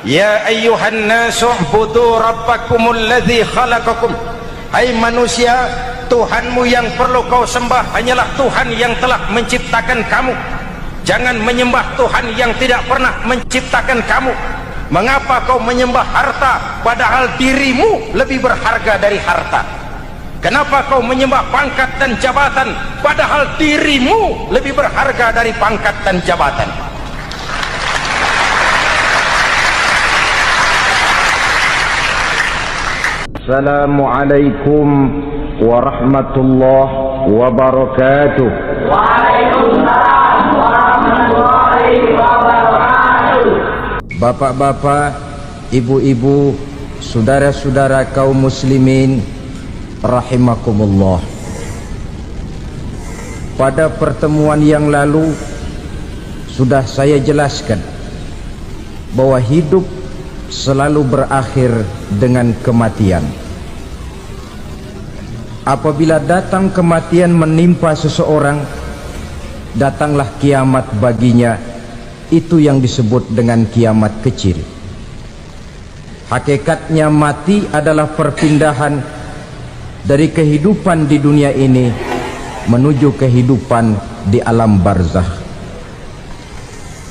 Ya ayyuhan nasu ubudu rabbakumul ladzi khalaqakum. Hai manusia, Tuhanmu yang perlu kau sembah hanyalah Tuhan yang telah menciptakan kamu. Jangan menyembah Tuhan yang tidak pernah menciptakan kamu. Mengapa kau menyembah harta padahal dirimu lebih berharga dari harta? Kenapa kau menyembah pangkat dan jabatan padahal dirimu lebih berharga dari pangkat dan jabatan? Assalamualaikum warahmatullahi wabarakatuh. Waalaikumsalam warahmatullahi wabarakatuh. Bapak-bapak, ibu-ibu, saudara-saudara kaum muslimin rahimakumullah. Pada pertemuan yang lalu sudah saya jelaskan bahwa hidup selalu berakhir dengan kematian. Apabila datang kematian menimpa seseorang, datanglah kiamat baginya. Itu yang disebut dengan kiamat kecil. Hakikatnya mati adalah perpindahan dari kehidupan di dunia ini menuju kehidupan di alam barzakh.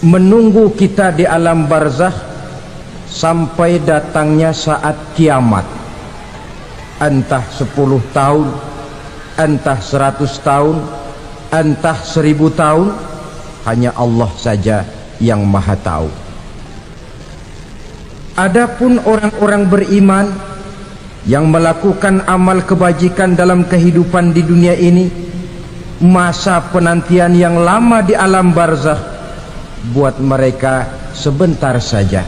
Menunggu kita di alam barzakh sampai datangnya saat kiamat, entah 10 tahun, entah 100 tahun, entah 1000 tahun, hanya Allah saja yang maha tahu. Adapun orang-orang beriman yang melakukan amal kebajikan dalam kehidupan di dunia ini, masa penantian yang lama di alam barzakh buat mereka sebentar saja.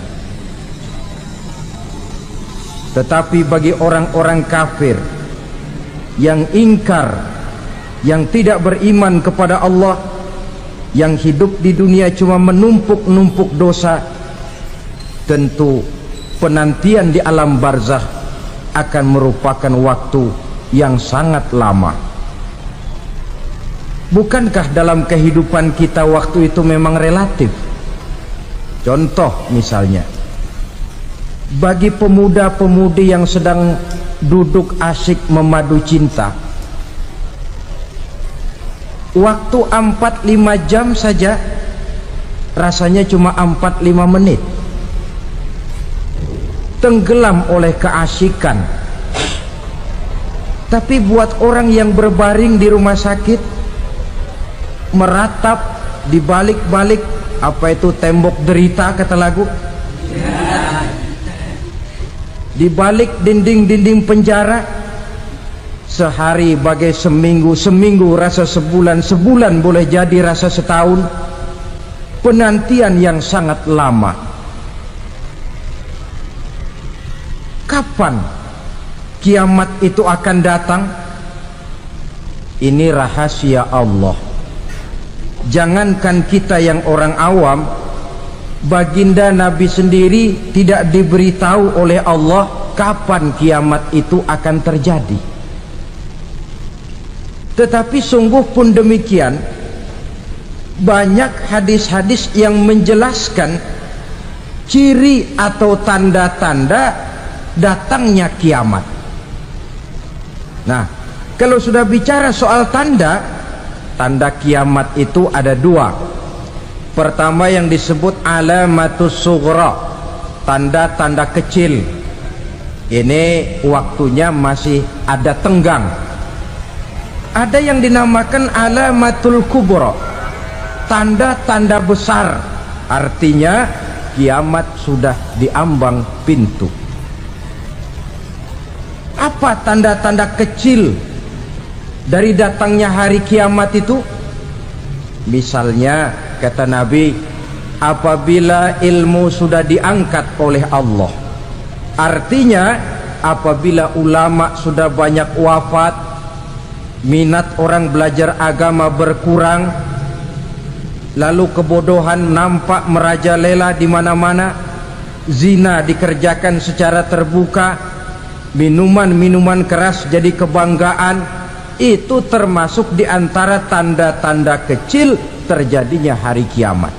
Tetapi bagi orang-orang kafir yang ingkar, yang tidak beriman kepada Allah, yang hidup di dunia cuma menumpuk-numpuk dosa, tentu penantian di alam barzakh akan merupakan waktu yang sangat lama. Bukankah dalam kehidupan kita waktu itu memang relatif? Contoh misalnya, bagi pemuda-pemudi yang sedang duduk asyik memadu cinta, waktu 4-5 jam saja rasanya cuma 4-5 menit, tenggelam oleh keasikan. Tapi buat orang yang berbaring di rumah sakit, meratap di balik-balik apa itu tembok derita kata lagu, di balik dinding-dinding penjara, sehari bagai seminggu, seminggu rasa sebulan, sebulan boleh jadi rasa setahun. Penantian yang sangat lama. Kapan kiamat itu akan datang? Ini rahasia Allah. Jangankan kita yang orang awam, baginda Nabi sendiri tidak diberitahu oleh Allah kapan kiamat itu akan terjadi. Tetapi sungguh pun demikian, banyak hadis-hadis yang menjelaskan ciri atau tanda-tanda datangnya kiamat. Nah, kalau sudah bicara soal tanda kiamat itu ada 2. Pertama yang disebut alamatus sughra, tanda-tanda kecil. Ini waktunya masih ada tenggang. Ada yang dinamakan alamatul kubra, tanda-tanda besar, artinya kiamat sudah diambang pintu. Apa tanda-tanda kecil dari datangnya hari kiamat itu? Misalnya kata Nabi, apabila ilmu sudah diangkat oleh Allah, artinya apabila ulama sudah banyak wafat, minat orang belajar agama berkurang, lalu kebodohan nampak merajalela di mana-mana, zina dikerjakan secara terbuka, minuman-minuman keras jadi kebanggaan, itu termasuk di antara tanda-tanda kecil terjadinya hari kiamat.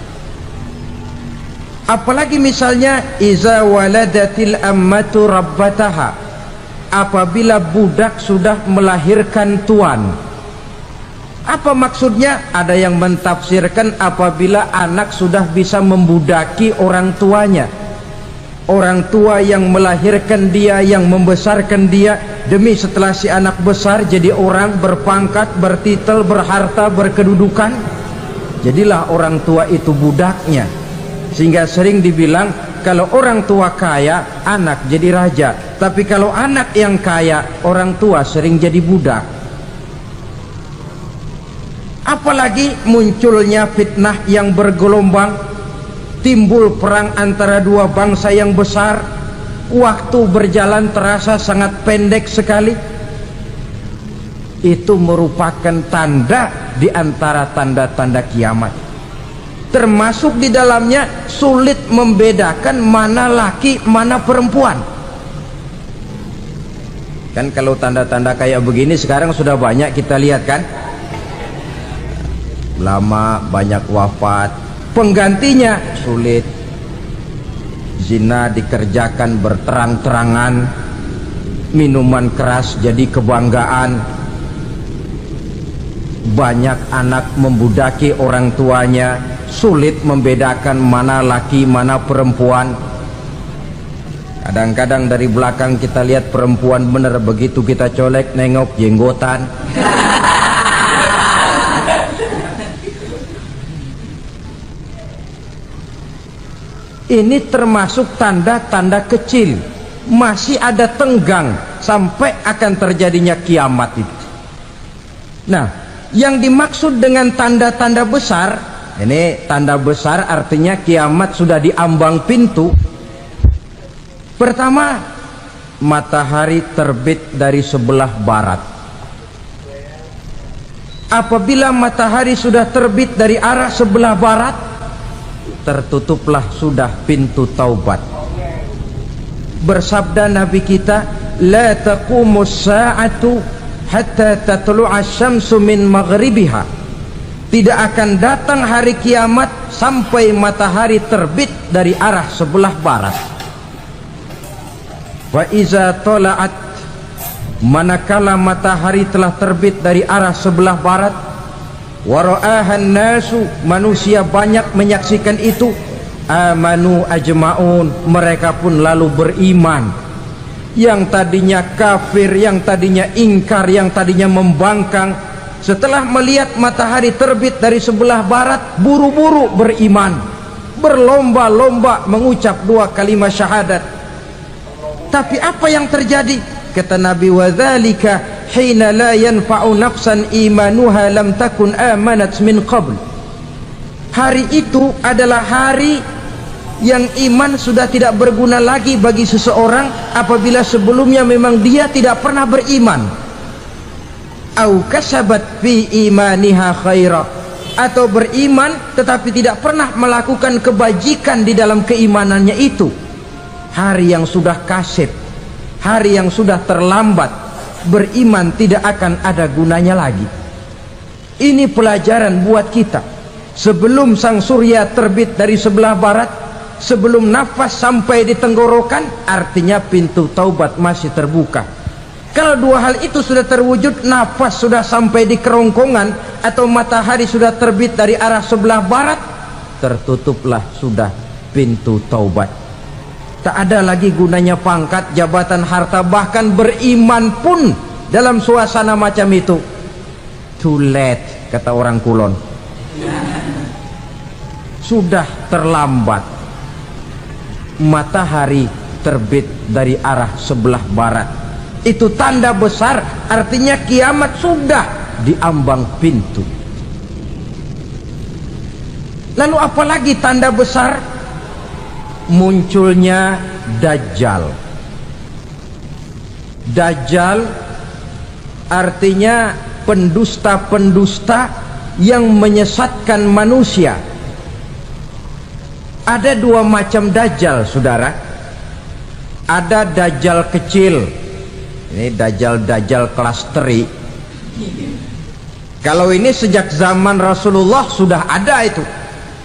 Apalagi misalnya iza waladatil ammatu rabbataha, apabila budak sudah melahirkan tuan. Apa maksudnya? Ada yang mentafsirkan apabila anak sudah bisa membudaki orang tuanya. Orang tua yang melahirkan dia, yang membesarkan dia, demi setelah si anak besar jadi orang berpangkat, bertitel, berharta, berkedudukan, jadilah orang tua itu budaknya. Sehingga sering dibilang kalau orang tua kaya, anak jadi raja. Tapi kalau anak yang kaya, orang tua sering jadi budak. Apalagi munculnya fitnah yang bergelombang, timbul perang antara dua bangsa yang besar, waktu berjalan terasa sangat pendek sekali. Itu merupakan tanda di antara tanda-tanda kiamat. Termasuk di dalamnya sulit membedakan mana laki mana perempuan. Kan kalau tanda-tanda kayak begini sekarang sudah banyak kita lihat kan. Lama banyak wafat, penggantinya sulit. Zina dikerjakan berterang-terangan, minuman keras jadi kebanggaan, banyak anak membudaki orang tuanya, sulit membedakan mana laki mana perempuan. Kadang-kadang dari belakang kita lihat perempuan bener, begitu kita colek nengok jenggotan. Ini termasuk tanda-tanda kecil, masih ada tenggang sampai akan terjadinya kiamat itu. Nah, yang dimaksud dengan tanda-tanda besar, ini tanda besar artinya kiamat sudah diambang pintu. Pertama, matahari terbit dari sebelah barat. Apabila matahari sudah terbit dari arah sebelah barat, tertutuplah sudah pintu taubat. Bersabda Nabi kita, la taqumus sa'atu hatta tatlu'a syamsu min maghribiha. Tidak akan datang hari kiamat sampai matahari terbit dari arah sebelah barat. Wa iza tala'at, manakala matahari telah terbit dari arah sebelah barat, wara'ahan nasu, manusia banyak menyaksikan itu, amanu ajma'un, mereka pun lalu beriman. Yang tadinya kafir, yang tadinya ingkar, yang tadinya membangkang, setelah melihat matahari terbit dari sebelah barat, buru-buru beriman, berlomba-lomba mengucap dua kalimat syahadat. Tapi apa yang terjadi? Kata Nabi, wadzalika hina la yanfa'u nafsan imanuha lam takun amanat min qabl. Hari itu adalah hari yang iman sudah tidak berguna lagi bagi seseorang apabila sebelumnya memang dia tidak pernah beriman. Au kasabat fi imaniha khaira, atau beriman tetapi tidak pernah melakukan kebajikan di dalam keimanannya itu. Hari yang sudah kasib, hari yang sudah terlambat, beriman tidak akan ada gunanya lagi. Ini pelajaran buat kita. Sebelum sang surya terbit dari sebelah barat, sebelum nafas sampai di tenggorokan, artinya pintu taubat masih terbuka. Kalau dua hal itu sudah terwujud, nafas sudah sampai di kerongkongan atau matahari sudah terbit dari arah sebelah barat, tertutuplah sudah pintu taubat. Tak ada lagi gunanya pangkat, jabatan, harta, bahkan beriman pun dalam suasana macam itu too late, kata orang Kulon. Sudah terlambat. Matahari terbit dari arah sebelah barat, itu tanda besar, artinya kiamat sudah diambang pintu. Lalu apalagi tanda besar? Munculnya Dajjal. Dajjal artinya pendusta-pendusta yang menyesatkan manusia. Ada dua macam Dajjal, saudara. Ada Dajjal kecil, ini Dajjal kelas teri. Kalau ini sejak zaman Rasulullah sudah ada itu,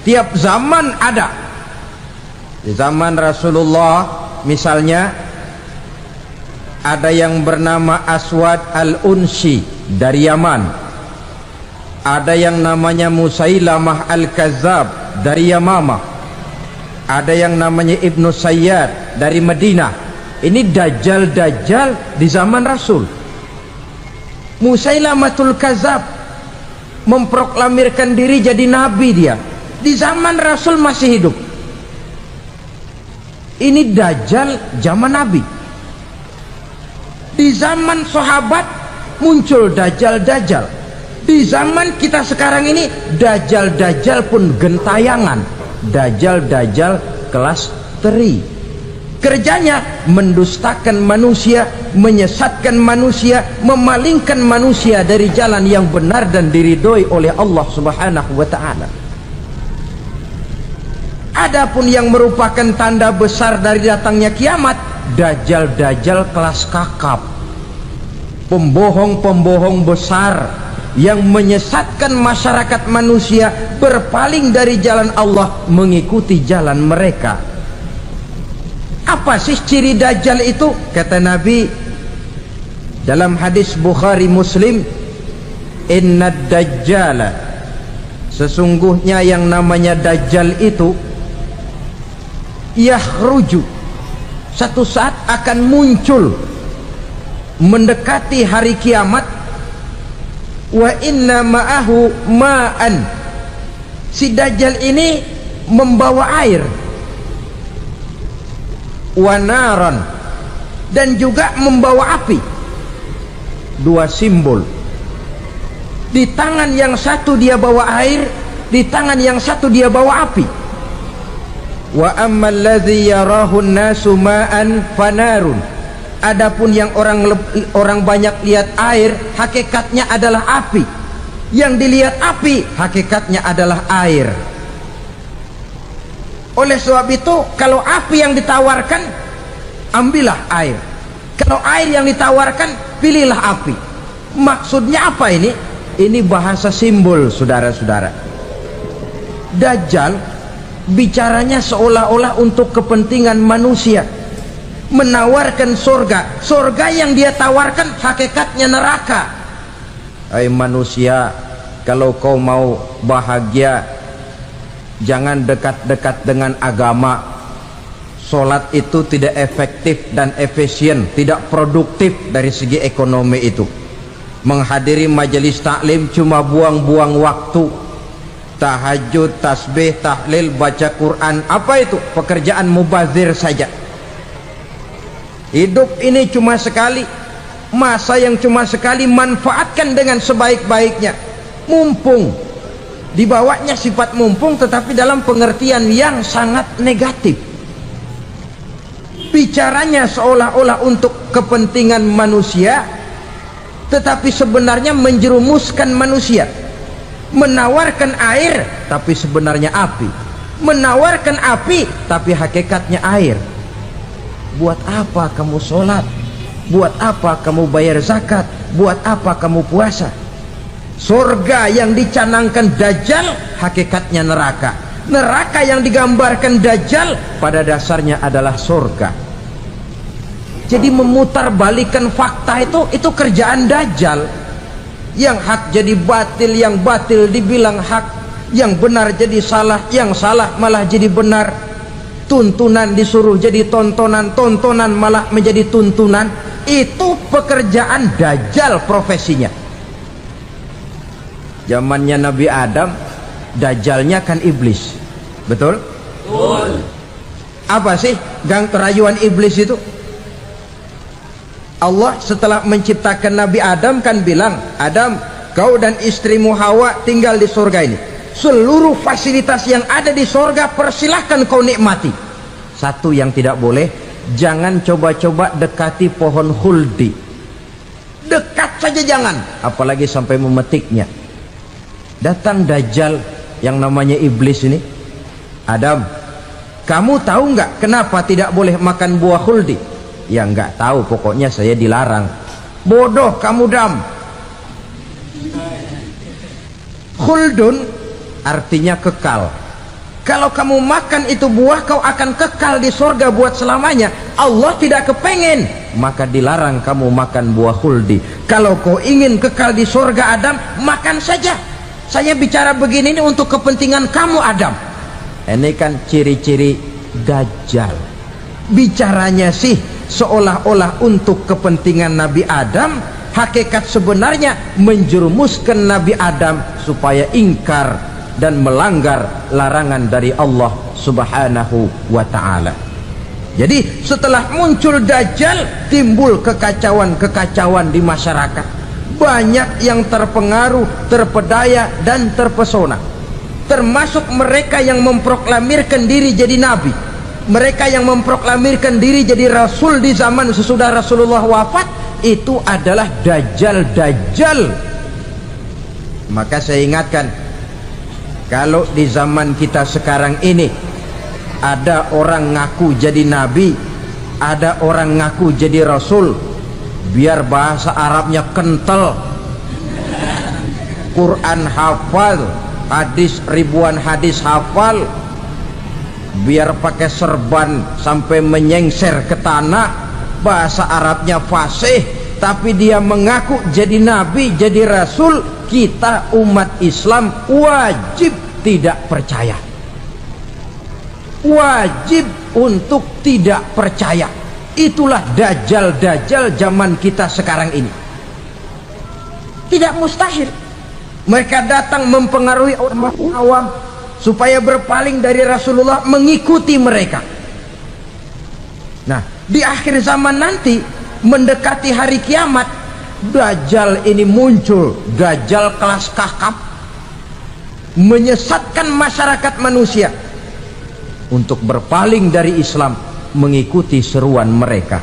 tiap zaman ada. Di zaman Rasulullah misalnya ada yang bernama Aswad al-Unsi dari Yaman, ada yang namanya Musailamah al-Kazzab dari Yamamah, ada yang namanya Ibnu Sayyad dari Madinah. Ini dajjal-dajjal di zaman Rasul. Musailamatul Kazzab memproklamirkan diri jadi nabi, dia di zaman Rasul masih hidup. Ini dajjal zaman Nabi. Di zaman sahabat muncul dajjal-dajjal. Di zaman kita sekarang ini dajjal-dajjal pun gentayangan. Dajjal-dajjal kelas teri. Kerjanya mendustakan manusia, menyesatkan manusia, memalingkan manusia dari jalan yang benar dan diridhoi oleh Allah Subhanahu wa taala. Adapun yang merupakan tanda besar dari datangnya kiamat, dajjal-dajjal kelas kakap, pembohong-pembohong besar yang menyesatkan masyarakat manusia berpaling dari jalan Allah mengikuti jalan mereka. Apa sih ciri dajjal itu? Kata Nabi dalam hadis Bukhari Muslim, innad dajjala, sesungguhnya yang namanya dajjal itu yakhruju, satu saat akan muncul mendekati hari kiamat. Wa inna ma'ahu ma'an, si dajjal ini membawa air, wa naran, dan juga membawa api. Dua simbol. Di tangan yang satu dia bawa air, di tangan yang satu dia bawa api. Wa ammal ladzi yarahu an-nasu ma'an fanarun, adapun yang orang banyak lihat air, hakikatnya adalah api. Yang dilihat api, hakikatnya adalah air. Oleh sebab itu, kalau api yang ditawarkan, ambillah air. Kalau air yang ditawarkan, pilihlah api. Maksudnya apa ini? Ini bahasa simbol, saudara-saudara. Dajjal bicaranya seolah-olah untuk kepentingan manusia, menawarkan surga. Surga yang dia tawarkan hakikatnya neraka. Hai manusia, kalau kau mau bahagia, jangan dekat-dekat dengan agama. Solat itu tidak efektif dan efisien, tidak produktif dari segi ekonomi itu. Menghadiri majelis taklim cuma buang-buang waktu. Tahajud, tasbih, tahlil, baca Quran, apa itu? Pekerjaan mubazir saja. Hidup ini cuma sekali, masa yang cuma sekali, manfaatkan dengan sebaik-baiknya. Mumpung, dibawanya sifat mumpung tetapi dalam pengertian yang sangat negatif. Bicaranya seolah-olah untuk kepentingan manusia, tetapi sebenarnya menjerumuskan manusia. Menawarkan air tapi sebenarnya api, menawarkan api tapi hakikatnya air. Buat apa kamu sholat? Buat apa kamu bayar zakat? Buat apa kamu puasa? Surga yang dicanangkan dajjal hakikatnya neraka. Neraka yang digambarkan dajjal pada dasarnya adalah surga. Jadi memutarbalikan fakta itu kerjaan dajjal. Yang hak jadi batil, yang batil dibilang hak, yang benar jadi salah, yang salah malah jadi benar. Tuntunan disuruh jadi tontonan, tontonan malah menjadi tuntunan. Itu pekerjaan dajjal profesinya. Zamannya Nabi Adam, dajjalnya kan iblis. Betul? Betul. Apa sih gang kerayuan iblis itu? Allah setelah menciptakan Nabi Adam kan bilang, Adam, kau dan istrimu Hawa tinggal di surga ini. Seluruh fasilitas yang ada di surga persilahkan kau nikmati. Satu yang tidak boleh, jangan coba-coba dekati pohon khuldi. Dekat saja jangan, apalagi sampai memetiknya. Datang dajjal yang namanya iblis ini. Adam, kamu tahu nggak kenapa tidak boleh makan buah khuldi? Ya nggak tahu, pokoknya saya dilarang. Bodoh kamu Dam. Khuldun artinya kekal. kalau kamu makan itu buah kau akan kekal di surga buat selamanya. Allah tidak kepengen, maka dilarang kamu makan buah khuldi. Kalau kau ingin kekal di surga Adam, makan saja. Saya bicara begini ini untuk kepentingan kamu Adam. Ini kan ciri-ciri Dajjal. Bicaranya sih seolah-olah untuk kepentingan Nabi Adam, hakikat sebenarnya menjerumuskan Nabi Adam supaya ingkar dan melanggar larangan dari Allah Subhanahu wa ta'ala. Jadi setelah muncul Dajjal, timbul kekacauan-kekacauan di masyarakat. Banyak yang terpengaruh, terpedaya dan terpesona, termasuk mereka yang memproklamirkan diri jadi nabi, mereka yang memproklamirkan diri jadi rasul di zaman sesudah Rasulullah wafat. Itu adalah Dajjal. Maka saya ingatkan, kalau di zaman kita sekarang ini ada orang ngaku jadi nabi, ada orang ngaku jadi rasul, biar bahasa Arabnya kental, Quran hafal, hadis ribuan hadis hafal, biar pakai serban sampai menyengser ke tanah, bahasa Arabnya fasih, tapi dia mengaku jadi nabi, jadi rasul, kita umat Islam wajib tidak percaya, wajib untuk tidak percaya. Itulah Dajjal zaman kita sekarang ini. Tidak mustahil mereka datang mempengaruhi orang awam supaya berpaling dari Rasulullah, mengikuti mereka. Nah, di akhir zaman nanti mendekati hari kiamat, Dajjal ini muncul, Dajjal kelas kakap, menyesatkan masyarakat manusia untuk berpaling dari Islam, mengikuti seruan mereka.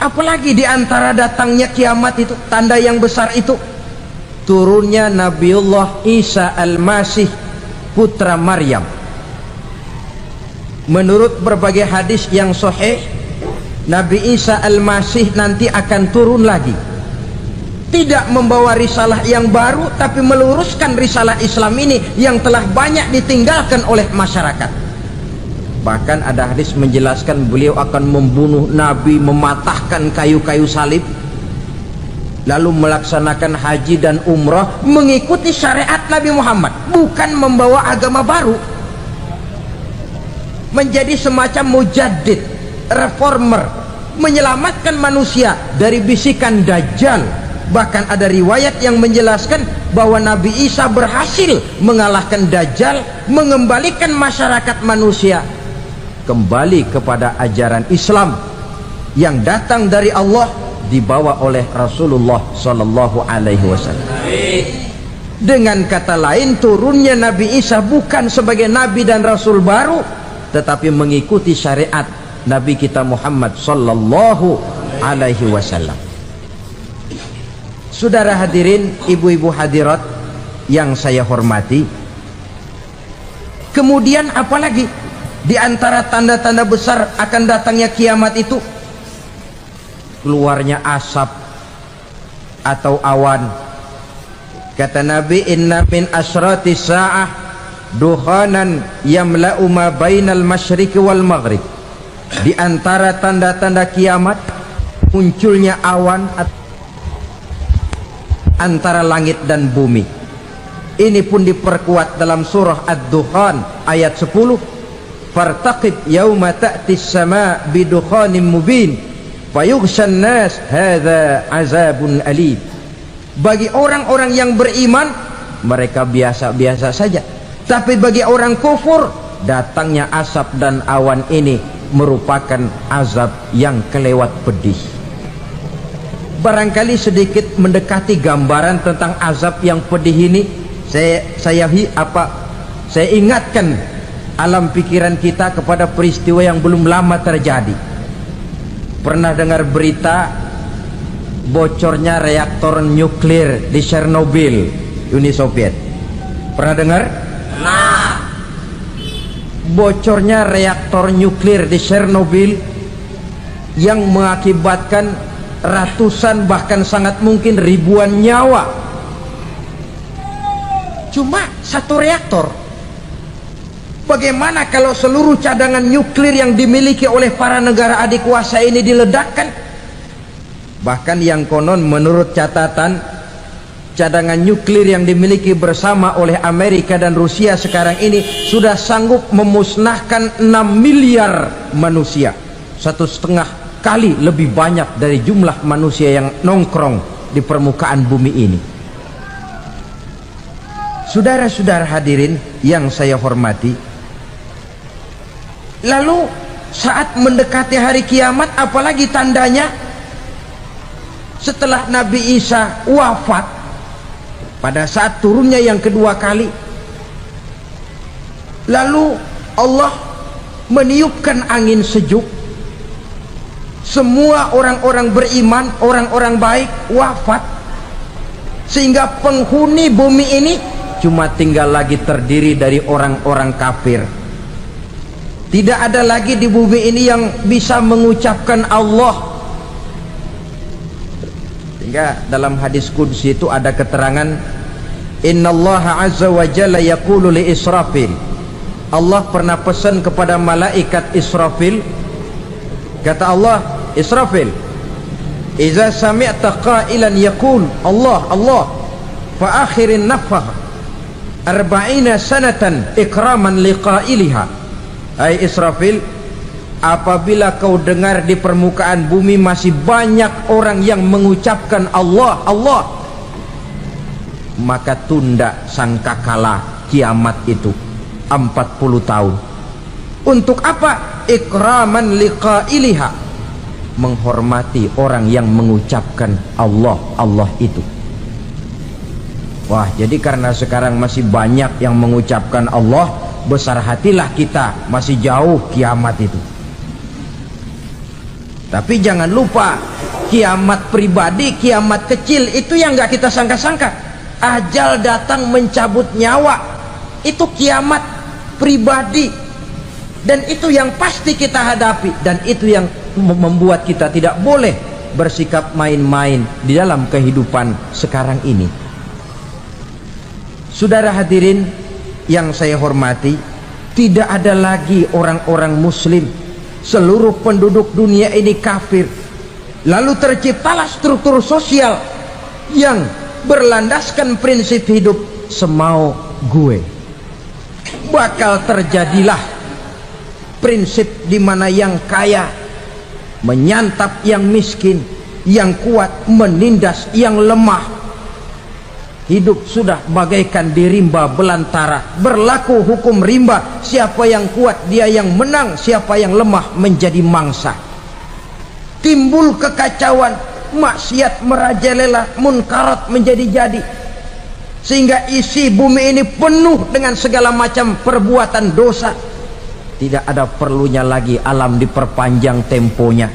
Apalagi di antara datangnya kiamat itu, tanda yang besar itu, turunnya Nabiullah Isa Al-Masih, putra Maryam. Menurut berbagai hadis yang sahih, Nabi Isa Al-Masih nanti akan turun lagi, tidak membawa risalah yang baru, tapi meluruskan risalah Islam ini yang telah banyak ditinggalkan oleh masyarakat. Bahkan ada hadis menjelaskan beliau akan membunuh Nabi, mematahkan kayu-kayu salib, lalu melaksanakan haji dan umrah mengikuti syariat Nabi Muhammad, bukan membawa agama baru. Menjadi semacam mujaddid, reformer, menyelamatkan manusia dari bisikan Dajjal. Bahkan ada riwayat yang menjelaskan bahwa Nabi Isa berhasil mengalahkan Dajjal, mengembalikan masyarakat manusia kembali kepada ajaran Islam yang datang dari Allah, dibawa oleh Rasulullah Sallallahu Alaihi Wasallam. Dengan kata lain, turunnya Nabi Isa bukan sebagai Nabi dan Rasul baru, tetapi mengikuti syariat Nabi kita Muhammad Sallallahu Alaihi Wasallam. Saudara hadirin, ibu-ibu hadirat yang saya hormati, kemudian apalagi di antara tanda-tanda besar akan datangnya kiamat itu? Keluarnya asap atau awan. Kata Nabi, inna min asyrati sa'ah dukhanan yamla'u ma bainal masyriqi wal maghrib. Di antara tanda-tanda kiamat munculnya awan antara langit dan bumi. Ini pun diperkuat dalam surah Ad-Dukhan ayat 10, fartaqib yauma ta'tis sama bidukhanin mubin fayughshan nas hadza azabun alim. Bagi orang-orang yang beriman, mereka biasa-biasa saja, tapi bagi orang kufur, datangnya asap dan awan ini merupakan azab yang kelewat pedih. Barangkali sedikit mendekati gambaran tentang azab yang pedih ini, saya ingatkan alam pikiran kita kepada peristiwa yang belum lama terjadi. Pernah dengar berita bocornya reaktor nuklir di Chernobyl, Uni Soviet? Pernah dengar? Nah, bocornya reaktor nuklir di Chernobyl yang mengakibatkan ratusan bahkan sangat mungkin ribuan nyawa. cuma satu reaktor. Bagaimana kalau seluruh cadangan nuklir yang dimiliki oleh para negara adik kuasa ini diledakkan? Bahkan yang konon menurut catatan, cadangan nuklir yang dimiliki bersama oleh Amerika dan Rusia sekarang ini sudah sanggup memusnahkan 6 miliar manusia, 1,5 kali lebih banyak dari jumlah manusia yang nongkrong di permukaan bumi ini. Saudara-saudara hadirin yang saya hormati, lalu saat mendekati hari kiamat, apalagi tandanya setelah Nabi Isa wafat, pada saat turunnya yang kedua kali, lalu Allah meniupkan angin sejuk, semua orang-orang beriman, orang-orang baik wafat, sehingga penghuni bumi ini cuma tinggal lagi terdiri dari orang-orang kafir. Tidak ada lagi di bumi ini yang bisa mengucapkan Allah. Sehingga dalam hadis qudsi itu ada keterangan, innallaha azza wa jalla yaqulu li Israfil, Allah pernah pesan kepada malaikat Israfil, kata Allah, Israfil, iza sami'ta qailan yaqul Allah Allah fa akhirin nafakh 40 sanatan ikraman liqailiha. Hai Israfil, apabila kau dengar di permukaan bumi masih banyak orang yang mengucapkan Allah Allah, maka tunda sangkakala kiamat itu 40 tahun. Untuk apa? Ikraman liqailiha, menghormati orang yang mengucapkan Allah Allah itu. Wah, jadi karena sekarang masih banyak yang mengucapkan Allah, besar hatilah kita, masih jauh kiamat itu. Tapi jangan lupa, kiamat pribadi, kiamat kecil itu yang nggak kita sangka-sangka. Ajal datang mencabut nyawa, itu kiamat pribadi, dan itu yang pasti kita hadapi, dan itu yang membuat kita tidak boleh bersikap main-main di dalam kehidupan sekarang ini. Saudara hadirin yang saya hormati, tidak ada lagi orang-orang muslim, seluruh penduduk dunia ini kafir. Lalu terciptalah struktur sosial yang berlandaskan prinsip hidup semau gue. Bakal terjadilah prinsip di mana yang kaya menyantap yang miskin, yang kuat menindas yang lemah. Hidup sudah bagaikan di rimba belantara, berlaku hukum rimba, siapa yang kuat dia yang menang, siapa yang lemah menjadi mangsa. Timbul kekacauan, maksiat merajalela, munkarat menjadi-jadi, sehingga isi bumi ini penuh dengan segala macam perbuatan dosa. Tidak ada perlunya lagi alam diperpanjang temponya.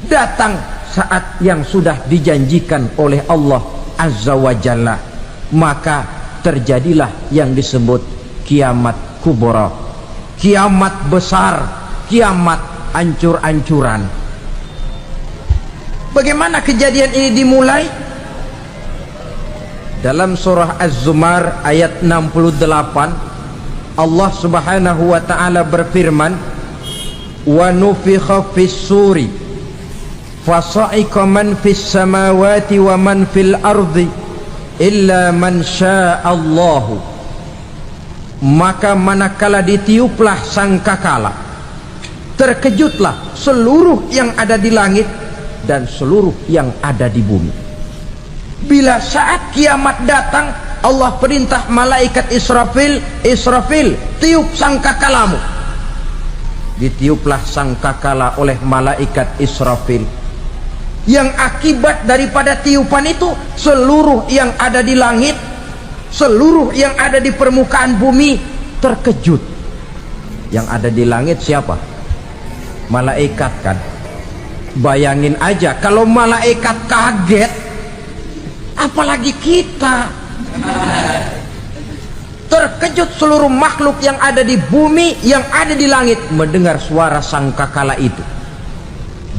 Datang saat yang sudah dijanjikan oleh Allah Azza wa Jalla, maka terjadilah yang disebut kiamat kubra, kiamat besar, kiamat ancur-ancuran. Bagaimana kejadian ini dimulai? Dalam surah Az-Zumar ayat 68, Allah Subhanahu wa taala berfirman, wa nufikha fis suri fasa'iqa man fis samawati wa man fil ardi illa man sya'allahu. Maka manakala ditiuplah sangkakala, terkejutlah seluruh yang ada di langit dan seluruh yang ada di bumi. Bila saat kiamat datang, Allah perintah malaikat Israfil, Israfil, tiup sangkakalamu. Ditiuplah sangkakala oleh malaikat Israfil. Yang akibat daripada tiupan itu, seluruh yang ada di langit, seluruh yang ada di permukaan bumi terkejut. Yang ada di langit siapa? Malaikat kan. Bayangin aja kalau malaikat kaget, apalagi kita. Terkejut seluruh makhluk yang ada di bumi, yang ada di langit mendengar suara sangkakala itu.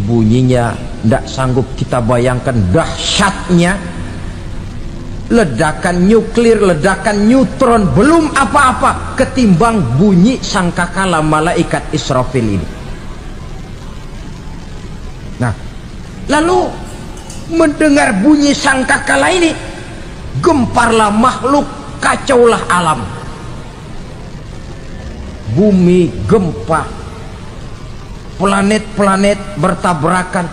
Bunyinya tidak sanggup kita bayangkan dahsyatnya. ledakan nuklir, ledakan neutron, belum apa-apa ketimbang bunyi sangkakala malaikat Israfil ini. Nah, lalu mendengar bunyi sangkakala ini, gemparlah makhluk, kacaulah alam. Bumi gempa, planet-planet bertabrakan,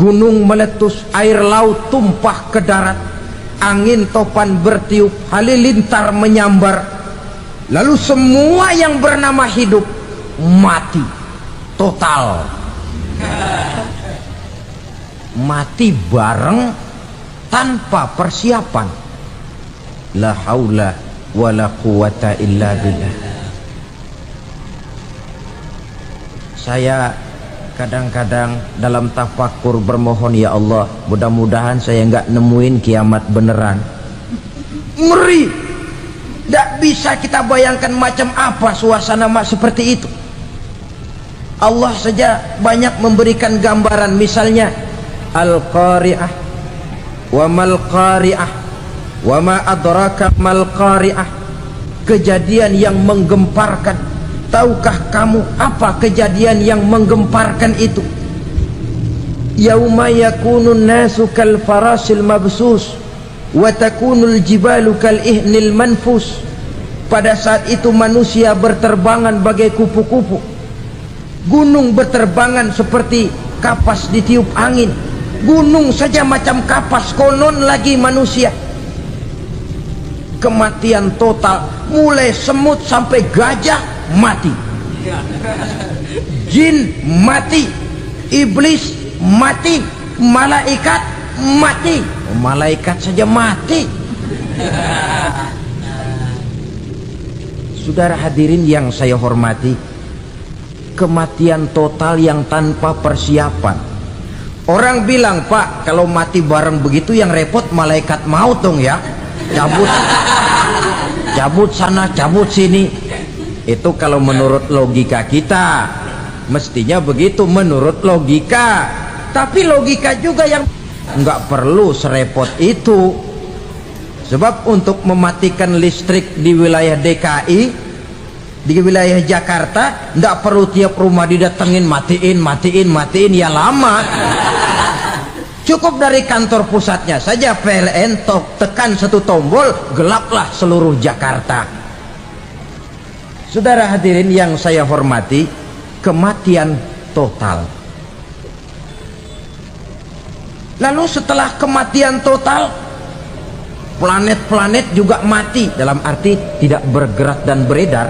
gunung meletus, air laut tumpah ke darat, angin topan bertiup, halilintar menyambar. Lalu semua yang bernama hidup mati total. Mati bareng tanpa persiapan. La haula wala quwata illa billah. Saya kadang-kadang dalam tafakur bermohon, ya Allah, mudah-mudahan saya nggak nemuin kiamat beneran. Ngeri, nggak bisa kita bayangkan macam apa suasana seperti itu. Allah saja banyak memberikan gambaran, misalnya Al-Qari'ah, wa mal qari'ah, wa ma adraka mal qari'ah. Kejadian yang menggemparkan. Tahukah kamu apa kejadian yang menggemparkan itu? Yauma yakunun nasu kal farasil mabsus wa takunul jibalu kal ihnil manfus. Pada saat itu manusia berterbangan bagai kupu-kupu, gunung berterbangan seperti kapas ditiup angin. Gunung saja macam kapas, konon lagi manusia. Kematian total, mulai semut sampai gajah mati, jin mati, iblis mati, malaikat mati. Malaikat saja mati. Saudara hadirin yang saya hormati, kematian total yang tanpa persiapan. Orang bilang, Pak, kalau mati bareng begitu yang repot malaikat maut dong ya, cabut sana, cabut sini. Itu kalau menurut logika kita, mestinya begitu menurut logika. Tapi logika juga yang nggak perlu serepot itu. Sebab untuk mematikan listrik di wilayah DKI, di wilayah Jakarta, nggak perlu tiap rumah didatengin, matiin, ya lama. Cukup dari kantor pusatnya saja PLN, tekan satu tombol, gelaplah seluruh Jakarta. Saudara hadirin yang saya hormati, kematian total. Lalu setelah kematian total, planet-planet juga mati, dalam arti tidak bergerak dan beredar.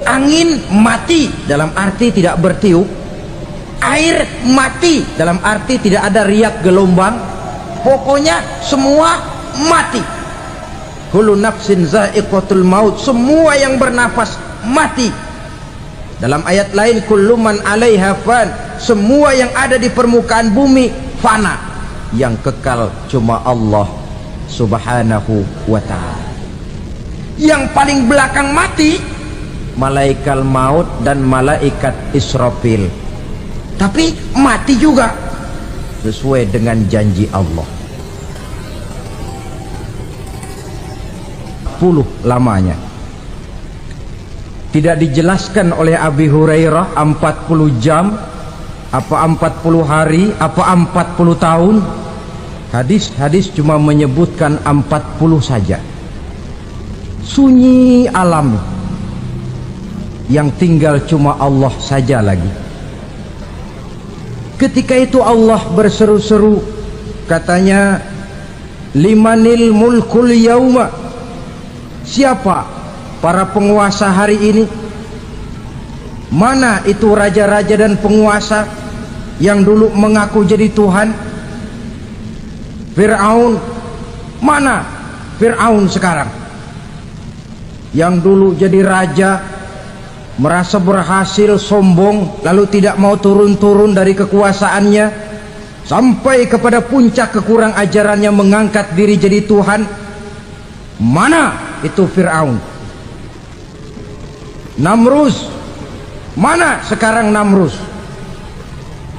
Angin mati, dalam arti tidak bertiup. Air mati, dalam arti tidak ada riak gelombang. Pokoknya semua mati. Kullu nafsin za'iqatul maut, semua yang bernafas mati. Dalam ayat lain, kullu man 'alaiha fan, semua yang ada di permukaan bumi fana. Yang kekal cuma Allah Subhanahu wa ta'ala. Yang paling belakang mati malaikat maut dan malaikat Israfil. Tapi mati juga sesuai dengan janji Allah. 40 lamanya. Tidak dijelaskan oleh Abi Hurairah 40 jam, apa 40 hari, apa 40 tahun. Hadis-hadis cuma menyebutkan 40 saja. Sunyi alam, yang tinggal cuma Allah saja lagi. Ketika itu Allah berseru-seru, katanya, limanil mulkul yauma. Siapa para penguasa hari ini? Mana itu raja-raja dan penguasa yang dulu mengaku jadi Tuhan? Fir'aun. Mana Fir'aun sekarang? Yang dulu jadi raja, merasa berhasil, sombong, lalu tidak mau turun-turun dari kekuasaannya, sampai kepada puncak kekurang ajarannya mengangkat diri jadi Tuhan. Mana itu Fir'aun? Namrus. Mana sekarang Namrus?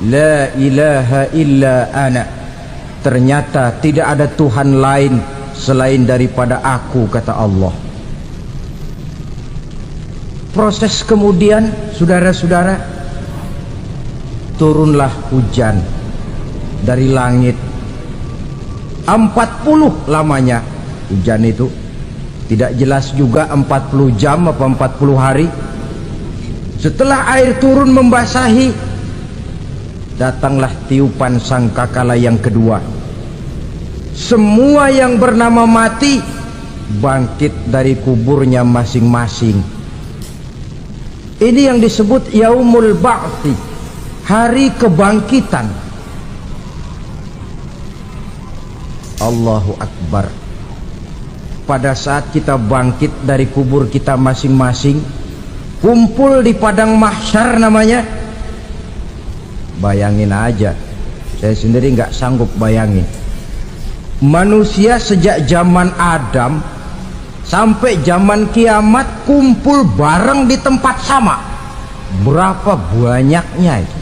La ilaha illa ana. ternyata tidak ada Tuhan lain selain daripada aku, kata Allah. Proses kemudian, saudara-saudara, turunlah hujan dari langit. 40 lamanya hujan itu, tidak jelas juga 40 jam apa 40 hari. Setelah air turun membasahi, datanglah tiupan sangkakala yang kedua. Semua yang bernama mati bangkit dari kuburnya masing-masing. Ini yang disebut Yaumul Ba'thi, hari kebangkitan. Allahu Akbar. Pada saat kita bangkit dari kubur kita masing-masing, kumpul di padang mahsyar namanya. Bayangin aja, saya sendiri nggak sanggup bayangin. Manusia sejak zaman Adam sampai zaman kiamat kumpul bareng di tempat sama. Berapa banyaknya itu?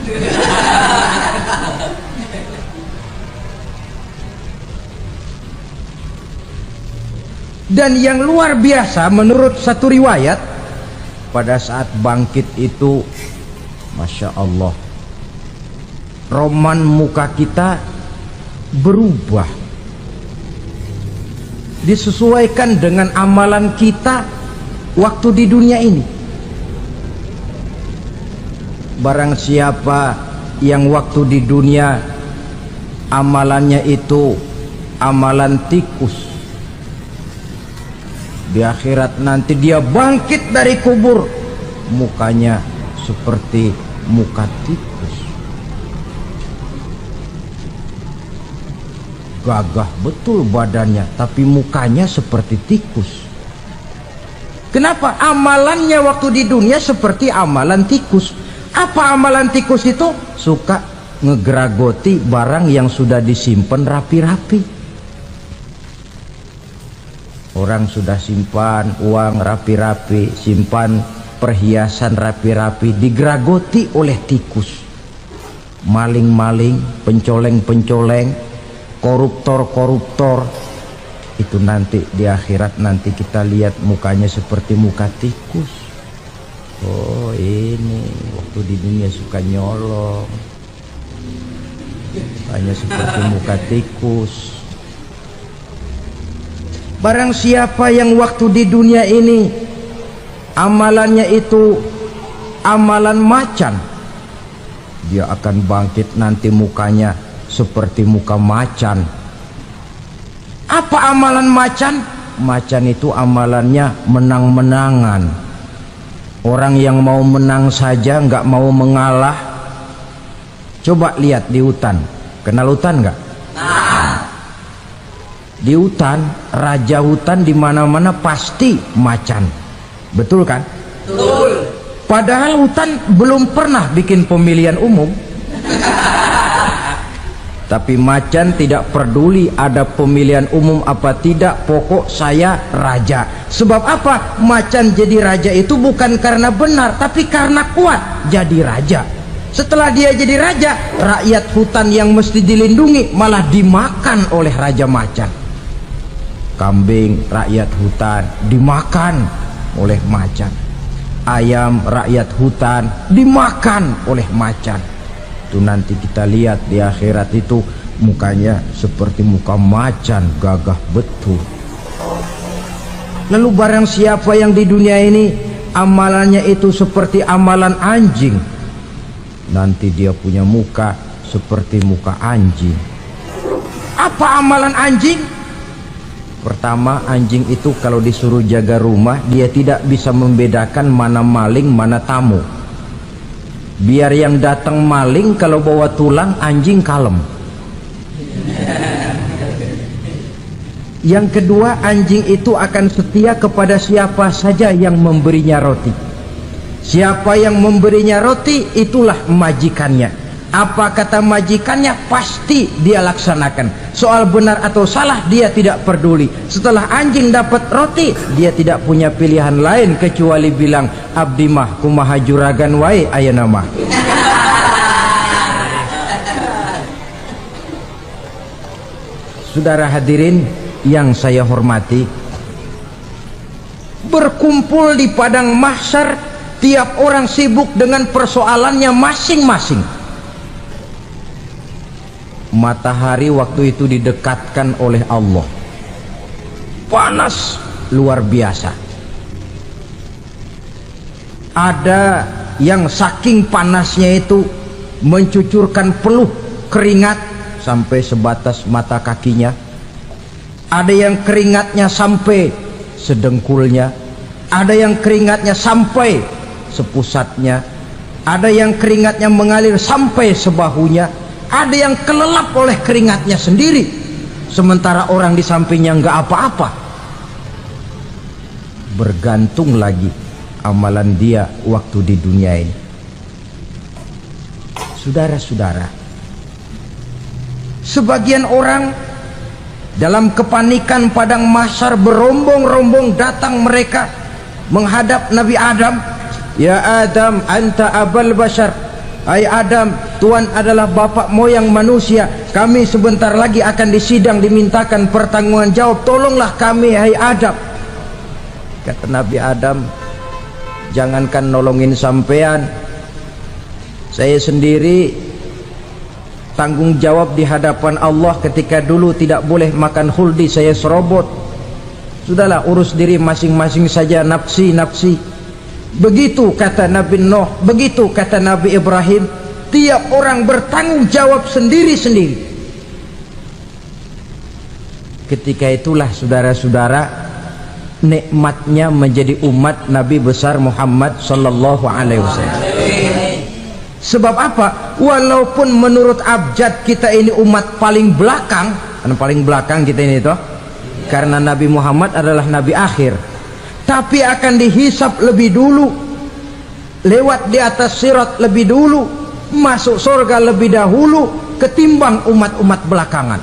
Dan yang luar biasa menurut satu riwayat, pada saat bangkit itu, Masya Allah, roman muka kita berubah, disesuaikan dengan amalan kita waktu di dunia ini. Barang siapa yang waktu di dunia amalannya itu amalan tikus, di akhirat nanti dia bangkit dari kubur, mukanya seperti muka tikus. Gagah betul badannya, tapi mukanya seperti tikus. Kenapa? Amalannya waktu di dunia seperti amalan tikus. Apa amalan tikus itu? Suka ngegeragoti barang yang sudah disimpan rapi-rapi. Orang sudah simpan uang rapi-rapi, simpan perhiasan rapi-rapi, digeragoti oleh tikus. Maling-maling, pencoleng-pencoleng, koruptor-koruptor, itu nanti di akhirat nanti kita lihat mukanya seperti muka tikus. Oh, ini waktu di dunia suka nyolong, hanya seperti muka tikus. Barang siapa yang waktu di dunia ini amalannya itu amalan macan, dia akan bangkit nanti mukanya seperti muka macan. Apa amalan macan? Macan itu amalannya menang-menangan. Orang yang mau menang saja nggak mau mengalah. Coba lihat di hutan, kenal hutan nggak? Di hutan, raja hutan di mana-mana pasti macan, betul kan? Betul. Padahal hutan belum pernah bikin pemilihan umum. Tapi macan tidak peduli ada pemilihan umum apa tidak, pokok saya raja. Sebab apa? Macan jadi raja itu bukan karena benar, tapi karena kuat jadi raja. Setelah dia jadi raja, rakyat hutan yang mesti dilindungi malah dimakan oleh raja macan. Kambing rakyat hutan dimakan oleh macan. Ayam rakyat hutan dimakan oleh macan. Itu nanti kita lihat di akhirat itu mukanya seperti muka macan, gagah betul. Lalu barang siapa yang di dunia ini amalannya itu seperti amalan anjing, nanti dia punya muka seperti muka anjing. Apa amalan anjing? Pertama, anjing itu kalau disuruh jaga rumah, dia tidak bisa membedakan mana maling mana tamu. Biar yang datang maling, kalau bawa tulang, anjing kalem. Yang kedua, anjing itu akan setia kepada siapa saja yang memberinya roti. Siapa yang memberinya roti, itulah majikannya. Apa kata majikannya pasti dia laksanakan. Soal benar atau salah dia tidak peduli. Setelah anjing dapat roti, dia tidak punya pilihan lain kecuali bilang, abdi mah kumaha juragan wae ayeuna mah. Saudara hadirin yang saya hormati, berkumpul di padang mahsyar, tiap orang sibuk dengan persoalannya masing-masing. Matahari waktu itu didekatkan oleh Allah, panas luar biasa. Ada yang saking panasnya itu mencucurkan peluh keringat sampai sebatas mata kakinya. Ada yang keringatnya sampai sedengkulnya, ada yang keringatnya sampai sepusatnya, ada yang keringatnya mengalir sampai sebahunya, ada yang kelelap oleh keringatnya sendiri, sementara orang di sampingnya nggak apa-apa. Bergantung lagi amalan dia waktu di dunia ini. Saudara-saudara, sebagian orang dalam kepanikan padang mahsyar berombong-rombong datang mereka menghadap Nabi Adam. Ya Adam, anta abal bashar. Hai Adam, Tuhan adalah bapak moyang manusia. Kami sebentar lagi akan disidang, dimintakan pertanggungan jawab. Tolonglah kami, hai Adam. Kata Nabi Adam, jangankan nolongin sampean, saya sendiri tanggung jawab di hadapan Allah. Ketika dulu tidak boleh makan khuldi, saya serobot. Sudahlah, urus diri masing-masing saja, nafsi. Begitu kata Nabi Nuh, begitu kata Nabi Ibrahim. Tiap orang bertanggung jawab sendiri-sendiri. Ketika itulah saudara-saudara, nikmatnya menjadi umat Nabi besar Muhammad sallallahu alaihi wasallam. Sebab apa? Walaupun menurut abjad kita ini umat paling belakang, paling belakang kita ini toh, karena Nabi Muhammad adalah Nabi akhir, tapi akan dihisap lebih dulu, lewat di atas sirat lebih dulu, masuk surga lebih dahulu ketimbang umat-umat belakangan.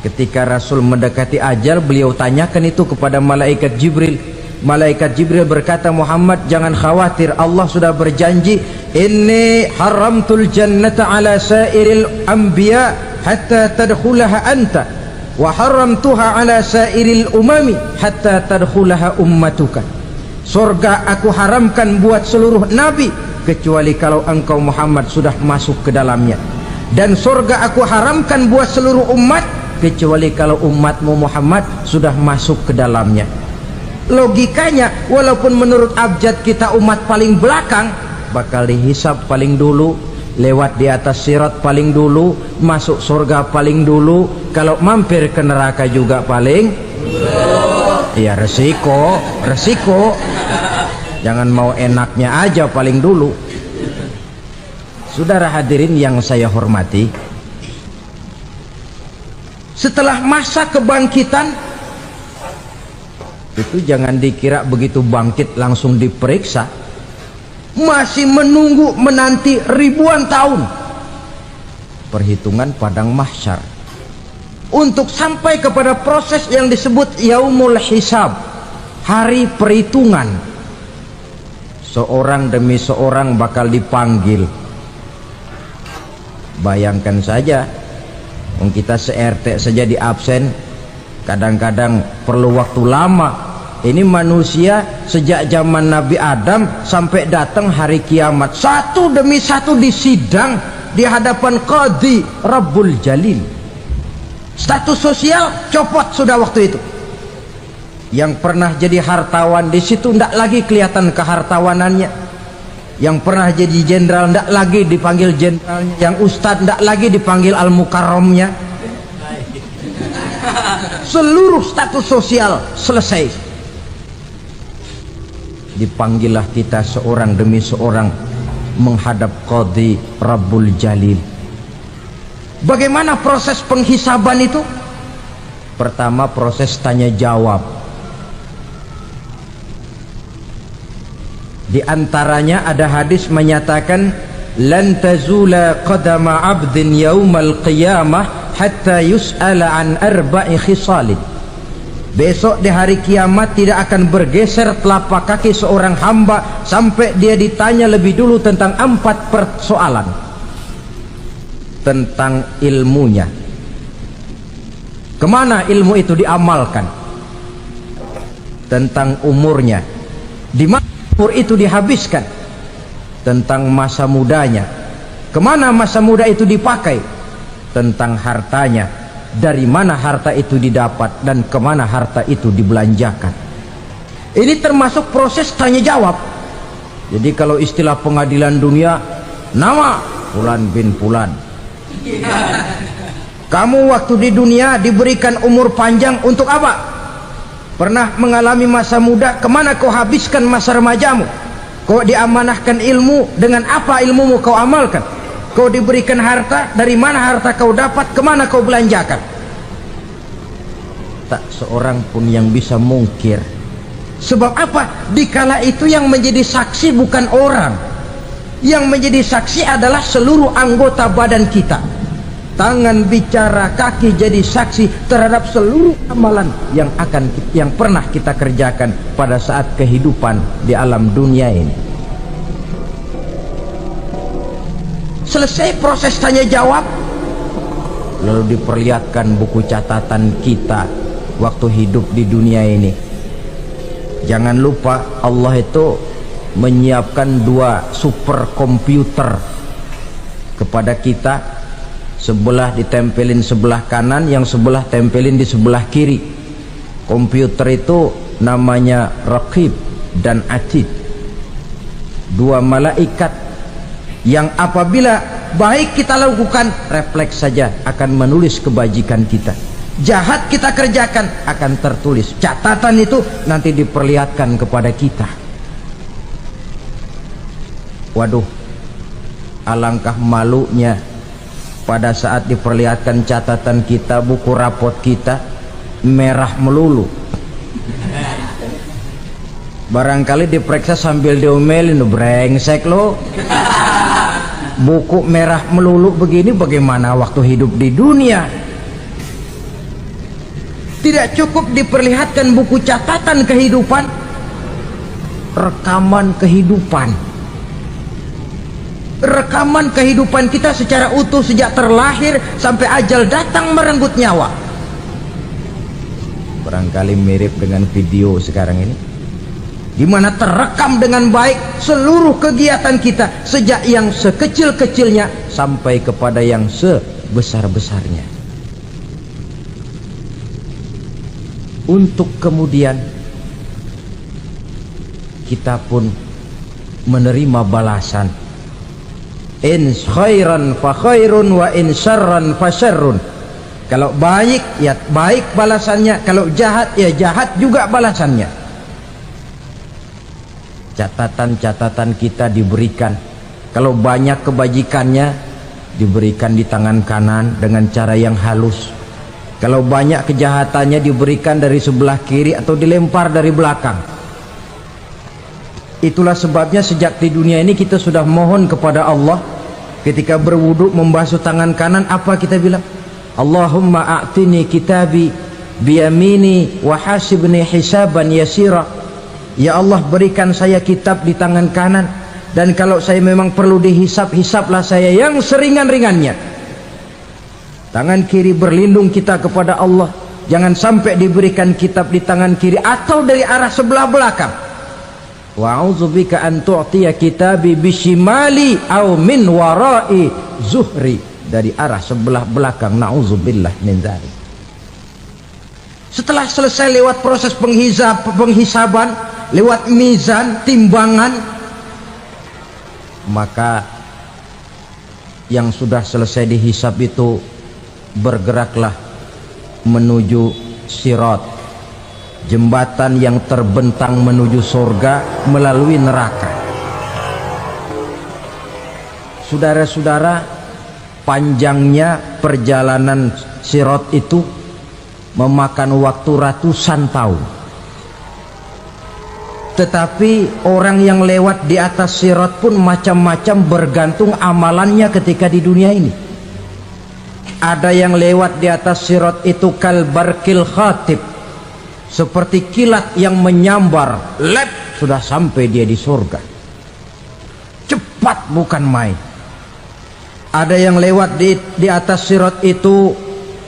Ketika Rasul mendekati ajal, beliau tanyakan itu kepada malaikat Jibril. Malaikat Jibril berkata, Muhammad jangan khawatir, Allah sudah berjanji, inni haramtul jannata ala sairil anbiya hatta tadkhulaha anta wa haramtuha ala sairil umami hatta tadkhulaha ummatuka. Surga aku haramkan buat seluruh nabi kecuali kalau engkau Muhammad sudah masuk ke dalamnya, dan surga aku haramkan buat seluruh umat kecuali kalau umatmu Muhammad sudah masuk ke dalamnya. Logikanya, walaupun menurut abjad kita umat paling belakang, bakal dihisap paling dulu, lewat di atas sirat paling dulu, masuk surga paling dulu, kalau mampir ke neraka juga paling ya resiko. Jangan mau enaknya aja paling dulu. Saudara hadirin yang saya hormati, setelah masa kebangkitan itu jangan dikira begitu bangkit langsung diperiksa, masih menunggu menanti ribuan tahun perhitungan padang mahsyar untuk sampai kepada proses yang disebut yaumul hisab, hari perhitungan. Seorang demi seorang bakal dipanggil. Bayangkan saja, kita se-RT saja di absen, kadang-kadang perlu waktu lama. Ini manusia sejak zaman Nabi Adam sampai datang hari kiamat, satu demi satu disidang di hadapan Qadhi Rabbul Jalil. Status sosial copot sudah waktu itu. Yang pernah jadi hartawan di situ tidak lagi kelihatan kehartawanannya. Yang pernah jadi jenderal tidak lagi dipanggil jenderalnya. Yang ustadz tidak lagi dipanggil al-mukarramnya. Seluruh status sosial selesai. Dipanggillah kita seorang demi seorang menghadap Qadhi Rabbul Jalil. Bagaimana proses penghisaban itu? Pertama, proses tanya jawab. Di antaranya ada hadis menyatakan, lan tazula qadama 'abdin yaumal qiyamah hatta yus'ala an arba'i khisalin. Besok di hari kiamat tidak akan bergeser telapak kaki seorang hamba sampai dia ditanya lebih dulu tentang 4 persoalan. Tentang ilmunya, kemana ilmu itu diamalkan? Tentang umurnya, di mana umur itu dihabiskan? Tentang masa mudanya, kemana masa muda itu dipakai? Tentang hartanya, dari mana harta itu didapat dan kemana harta itu dibelanjakan. Ini termasuk proses tanya jawab. Jadi kalau istilah pengadilan dunia, nama Fulan bin Fulan. Kamu waktu di dunia diberikan umur panjang untuk apa? Pernah mengalami masa muda, kemana kau habiskan masa remajamu? Kau diamanahkan ilmu, dengan apa ilmumu kau amalkan? Kau diberikan harta, dari mana harta kau dapat, kemana kau belanjakan? Tak seorang pun yang bisa mungkir. Sebab apa? Dikala itu yang menjadi saksi bukan orang. Yang menjadi saksi adalah seluruh anggota badan kita. Tangan bicara, kaki jadi saksi terhadap seluruh amalan yang pernah kita kerjakan pada saat kehidupan di alam dunia ini. Selesai proses tanya jawab, lalu diperlihatkan buku catatan kita waktu hidup di dunia ini. Jangan lupa Allah itu menyiapkan 2 superkomputer kepada kita. Sebelah ditempelin sebelah kanan, yang sebelah tempelin di sebelah kiri. Komputer itu namanya Raqib dan Atid, 2 malaikat yang apabila baik kita lakukan, refleks saja akan menulis kebajikan kita. Jahat kita kerjakan, akan tertulis. Catatan itu nanti diperlihatkan kepada kita. Waduh, alangkah malunya pada saat diperlihatkan catatan kita, buku rapot kita merah melulu. Barangkali diperiksa sambil diomelin, brengsek lo. Buku merah melulu begini, bagaimana waktu hidup di dunia? Tidak cukup diperlihatkan buku catatan kehidupan, rekaman kehidupan. Rekaman kehidupan kita secara utuh sejak terlahir sampai ajal datang merenggut nyawa. Barangkali mirip dengan video sekarang ini, di mana terekam dengan baik seluruh kegiatan kita, sejak yang sekecil-kecilnya sampai kepada yang sebesar-besarnya. Untuk kemudian kita pun menerima balasan. In khairan fa khairun wa in syarran fa syarrun. Kalau baik ya baik balasannya, kalau jahat ya jahat juga balasannya. Catatan-catatan kita diberikan. Kalau banyak kebajikannya diberikan di tangan kanan dengan cara yang halus. Kalau banyak kejahatannya diberikan dari sebelah kiri atau dilempar dari belakang. Itulah sebabnya sejak di dunia ini kita sudah mohon kepada Allah. Ketika berwudu membasuh tangan kanan, apa kita bilang? Allahumma a'tini kitabi biyamini wa hasibni hisaban yasira. Ya Allah, berikan saya kitab di tangan kanan, dan kalau saya memang perlu dihisap, hisaplah saya yang seringan-ringannya. Tangan kiri berlindung kita kepada Allah, jangan sampai diberikan kitab di tangan kiri atau dari arah sebelah belakang. Wa a'udzubika an tu'tiya kitabi bishimali aw min wara'i zuhri, dari arah sebelah belakang. Na'udzubillah min dzalik. Setelah selesai lewat proses penghisaban, lewat mizan, timbangan, maka yang sudah selesai dihisab itu bergeraklah menuju sirat, jembatan yang terbentang menuju surga melalui neraka. Saudara-saudara, panjangnya perjalanan sirat itu memakan waktu ratusan tahun. Tetapi orang yang lewat di atas sirat pun macam-macam, bergantung amalannya ketika di dunia ini. Ada yang lewat di atas sirat itu kalbarkil khatib, seperti kilat yang menyambar, lep, sudah sampai dia di surga. Cepat bukan main. Ada yang lewat di atas sirat itu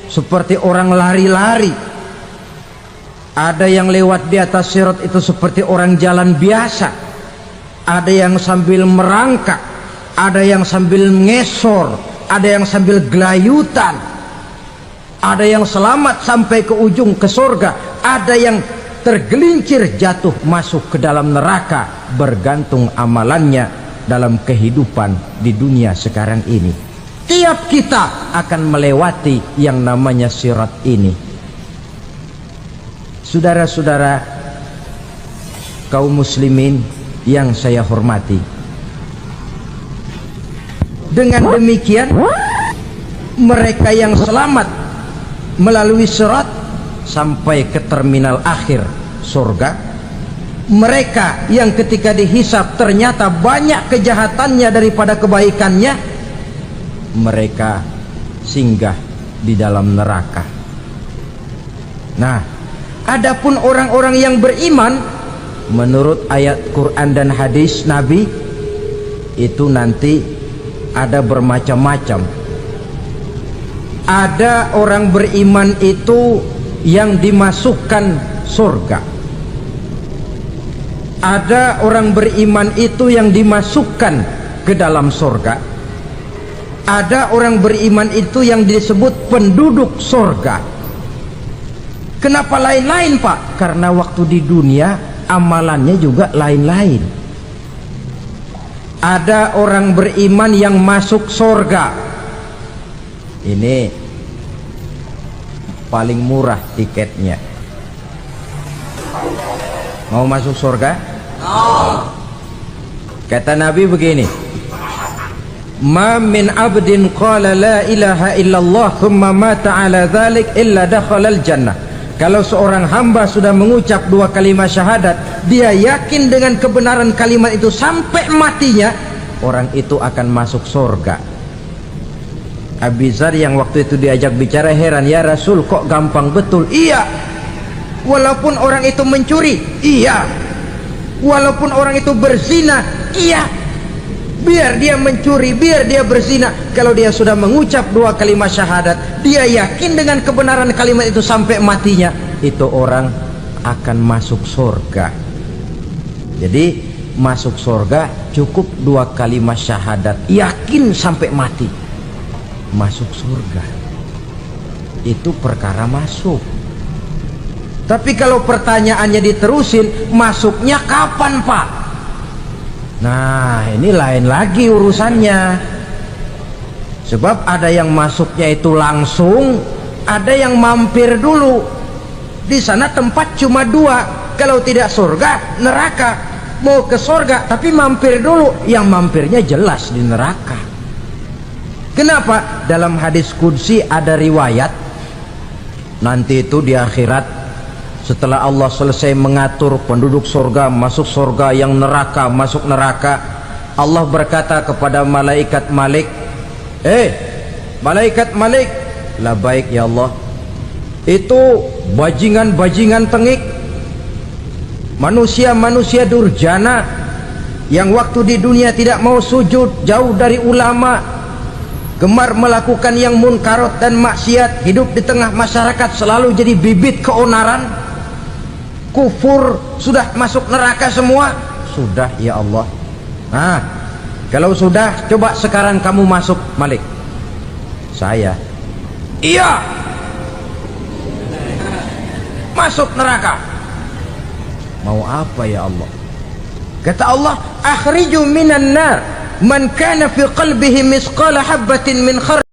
seperti orang lari-lari, ada yang lewat di atas sirat itu seperti orang jalan biasa, ada yang sambil merangkak, ada yang sambil ngesor, ada yang sambil gelayutan, ada yang selamat sampai ke ujung ke surga, ada yang tergelincir jatuh masuk ke dalam neraka, bergantung amalannya dalam kehidupan di dunia sekarang ini. Tiap kita akan melewati yang namanya sirat ini. Saudara-saudara kaum muslimin yang saya hormati, dengan demikian mereka yang selamat melalui sirat sampai ke terminal akhir surga, mereka yang ketika dihisab ternyata banyak kejahatannya daripada kebaikannya, mereka singgah di dalam neraka. Nah, adapun orang-orang yang beriman menurut ayat Quran dan hadis Nabi itu nanti ada bermacam-macam. Ada orang beriman itu yang dimasukkan surga, ada orang beriman itu yang dimasukkan ke dalam surga, ada orang beriman itu yang disebut penduduk surga. Kenapa lain-lain, Pak? Karena waktu di dunia amalannya juga lain-lain. Ada orang beriman yang masuk surga, ini paling murah tiketnya. Mau masuk surga? Kata Nabi begini, ma min abdin qala la ilaha illallah thumma mata ala dhalik illa dakhalal jannah. Kalau seorang hamba sudah mengucap dua kalimat syahadat, dia yakin dengan kebenaran kalimat itu sampai matinya, orang itu akan masuk surga. Abi Dzar yang waktu itu diajak bicara heran, ya Rasul kok gampang betul? Iya, walaupun orang itu mencuri, iya, walaupun orang itu berzina, iya, biar dia mencuri, biar dia berzina, kalau dia sudah mengucap dua kalimat syahadat, dia yakin dengan kebenaran kalimat itu sampai matinya, itu orang akan masuk surga. Jadi masuk surga cukup dua kalimat syahadat, yakin sampai mati, masuk surga. Itu perkara masuk. Tapi kalau pertanyaannya diterusin, masuknya kapan, Pak? Nah, ini lain lagi urusannya. Sebab ada yang masuknya itu langsung, ada yang mampir dulu. Di sana tempat cuma dua, kalau tidak surga, neraka. Mau ke surga tapi mampir dulu, yang mampirnya jelas di neraka. Kenapa? Dalam hadis qudsi ada riwayat, nanti itu di akhirat, setelah Allah selesai mengatur penduduk surga masuk surga, yang neraka masuk neraka, Allah berkata kepada malaikat Malik, malaikat Malik, labaik ya Allah, itu bajingan-bajingan tengik, manusia-manusia durjana yang waktu di dunia tidak mau sujud, jauh dari ulama, gemar melakukan yang munkarat dan maksiat, hidup di tengah masyarakat selalu jadi bibit keonaran, kufur, sudah masuk neraka semua. Sudah ya Allah. Nah, kalau sudah, coba sekarang kamu masuk, Malik. Saya, iya, masuk neraka. Mau apa ya Allah? Kata Allah, akhriju minan nar man kana fi qalbihi misqala habatin min khardal